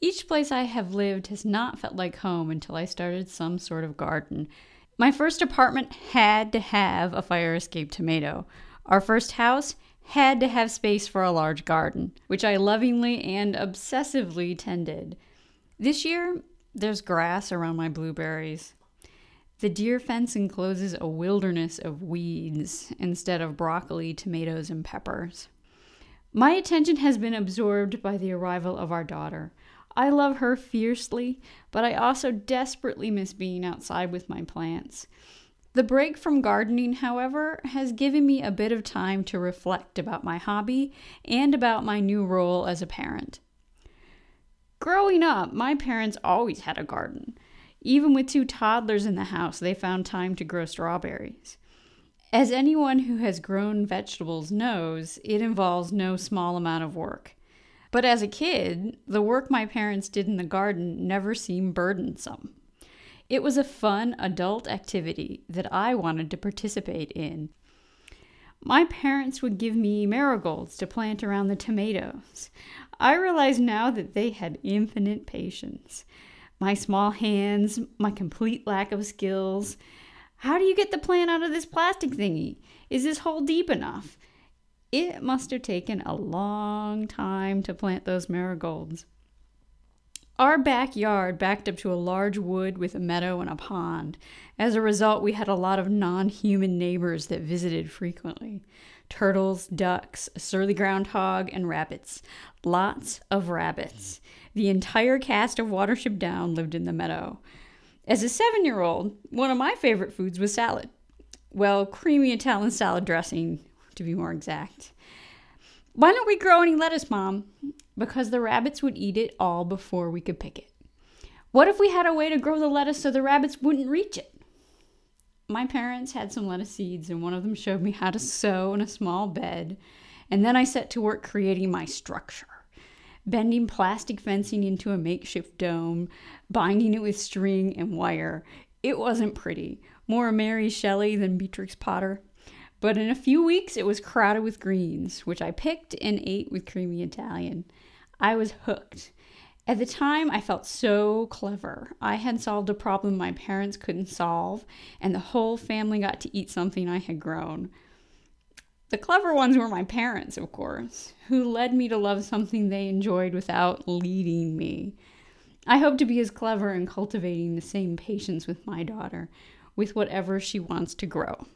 Each place I have lived has not felt like home until I started some sort of garden. My first apartment had to have a fire escape tomato. Our first house had to have space for a large garden, which I lovingly and obsessively tended. This year, there's grass around my blueberries. The deer fence encloses a wilderness of weeds instead of broccoli, tomatoes, and peppers. My attention has been absorbed by the arrival of our daughter. I love her fiercely, but I also desperately miss being outside with my plants. The break from gardening, however, has given me a bit of time to reflect about my hobby and about my new role as a parent. Growing up, my parents always had a garden. Even with 2 toddlers in the house, they found time to grow strawberries. As anyone who has grown vegetables knows, it involves no small amount of work. But as a kid, the work my parents did in the garden never seemed burdensome. It was a fun adult activity that I wanted to participate in. My parents would give me marigolds to plant around the tomatoes. I realize now that they had infinite patience. My small hands, my complete lack of skills. How do you get the plant out of this plastic thingy? Is this hole deep enough? It must have taken a long time to plant those marigolds. Our backyard backed up to a large wood with a meadow and a pond. As a result, we had a lot of non-human neighbors that visited frequently. Turtles, ducks, a surly groundhog, and rabbits. Lots of rabbits. The entire cast of Watership Down lived in the meadow. As a 7-year-old, one of my favorite foods was salad. Well, creamy Italian salad dressing, to be more exact. Why don't we grow any lettuce, Mom? Because the rabbits would eat it all before we could pick it. What if we had a way to grow the lettuce so the rabbits wouldn't reach it? My parents had some lettuce seeds, and one of them showed me how to sow in a small bed, and then I set to work creating my structure. Bending plastic fencing into a makeshift dome, binding it with string and wire. It wasn't pretty, more Mary Shelley than Beatrix Potter. But in a few weeks, it was crowded with greens, which I picked and ate with creamy Italian. I was hooked. At the time, I felt so clever. I had solved a problem my parents couldn't solve, and the whole family got to eat something I had grown. The clever ones were my parents, of course, who led me to love something they enjoyed without leading me. I hope to be as clever in cultivating the same patience with my daughter, with whatever she wants to grow.